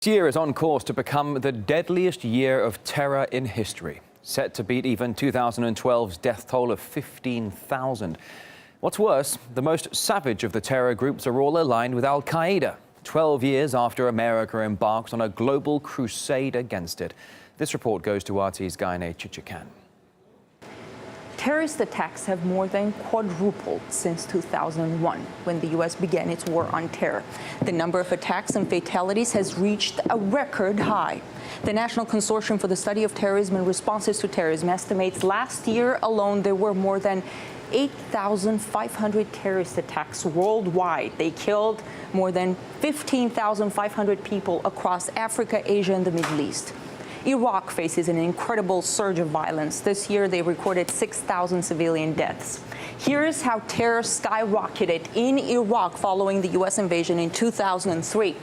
Next year is on course to become the deadliest year of terror in history, set to beat even 2012's death toll of 15,000. What's worse, the most savage of the terror groups are all aligned with al-Qaeda, 12 years after America embarked on a global crusade against it. This report goes to RT's Gaine Chichikan. Terrorist attacks have more than quadrupled since 2001, when the U.S. began its war on terror. The number of attacks and fatalities has reached a record high. The National Consortium for the Study of Terrorism and Responses to Terrorism estimates last year alone there were more than 8,500 terrorist attacks worldwide. They killed more than 15,500 people across Africa, Asia, and the Middle East. Iraq faces an incredible surge of violence. This year, they recorded 6,000 civilian deaths. Here's how terror skyrocketed in Iraq following the U.S. invasion in 2003.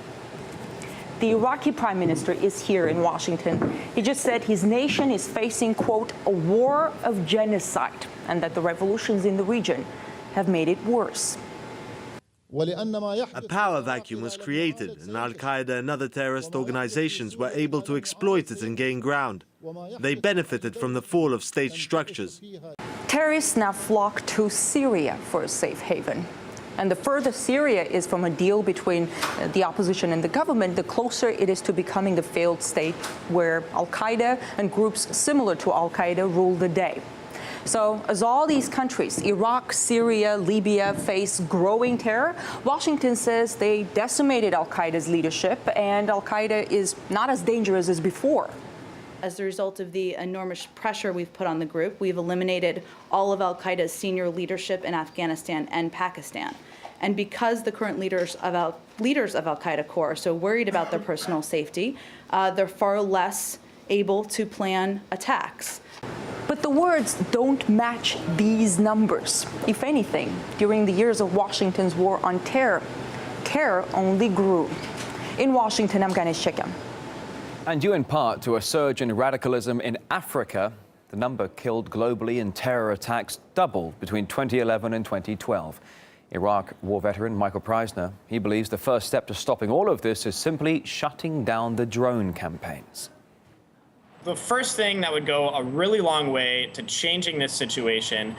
The Iraqi prime minister is here in Washington. He just said his nation is facing, quote, a war of genocide, and that the revolutions in the region have made it worse. A power vacuum was created, and al-Qaeda and other terrorist organizations were able to exploit it and gain ground. They benefited from the fall of state structures. Terrorists now flock to Syria for a safe haven. And the further Syria is from a deal between the opposition and the government, the closer it is to becoming the failed state where al-Qaeda and groups similar to al-Qaeda rule the day. So as all these countries, Iraq, Syria, Libya, face growing terror, Washington says they decimated al-Qaeda's leadership and al-Qaeda is not as dangerous as before. As a result of the enormous pressure we've put on the group, we've eliminated all of al-Qaeda's senior leadership in Afghanistan and Pakistan. And because the current leaders of al-Qaeda core are so worried about their personal safety, they're far less able to plan attacks. But the words don't match these numbers. If anything, during the years of Washington's war on terror, terror only grew. In Washington, I'm Gaine Chichikan. And due in part to a surge in radicalism in Africa, the number killed globally in terror attacks doubled between 2011 and 2012. Iraq war veteran Michael Preisner, he believes the first step to stopping all of this is simply shutting down the drone campaigns. The first thing that would go a really long way to changing this situation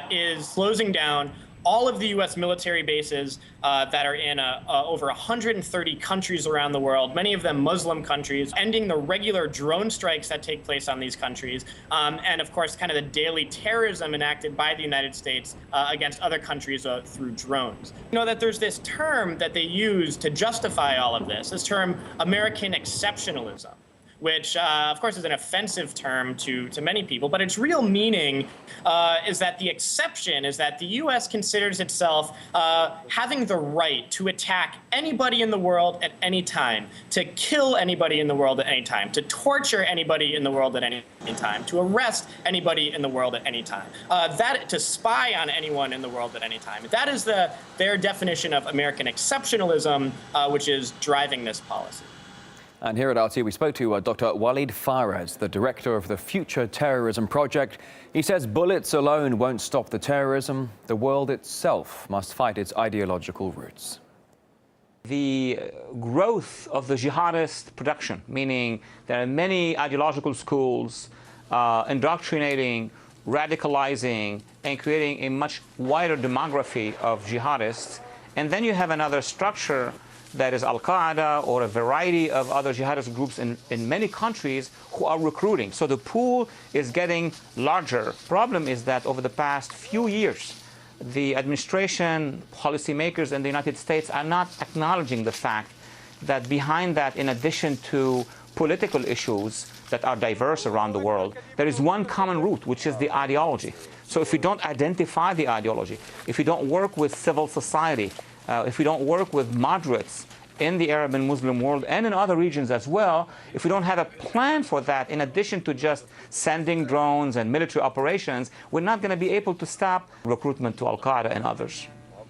is closing down all of the U.S. military bases that are in over 130 countries around the world, many of them Muslim countries, ending the regular drone strikes that take place on these countries, and of course kind of the daily terrorism enacted by the United States against other countries through drones. You know that there's this term that they use to justify all of this term American exceptionalism, which, of course, is an offensive term to many people, but its real meaning is that the exception is that the U.S. considers itself having the right to attack anybody in the world at any time, to kill anybody in the world at any time, to torture anybody in the world at any time, to arrest anybody in the world at any time, to spy on anyone in the world at any time. That is their definition of American exceptionalism, which is driving this policy. And here at RT, we spoke to Dr. Walid Fares, the director of the Future Terrorism Project. He says bullets alone won't stop the terrorism. The world itself must fight its ideological roots. The growth of the jihadist production, meaning there are many ideological schools indoctrinating, radicalizing, and creating a much wider demography of jihadists. And then you have another structure that is al-Qaeda or a variety of other jihadist groups in many countries who are recruiting. So the pool is getting larger. Problem is that over the past few years, the administration, policymakers in the United States are not acknowledging the fact that behind that, in addition to political issues that are diverse around the world, there is one common root, which is the ideology. So if we don't identify the ideology, if we don't work with civil society, if we don't work with moderates in the Arab and Muslim world and in other regions as well, if we don't have a plan for that, in addition to just sending drones and military operations, we're not going to be able to stop recruitment to al-Qaeda and others.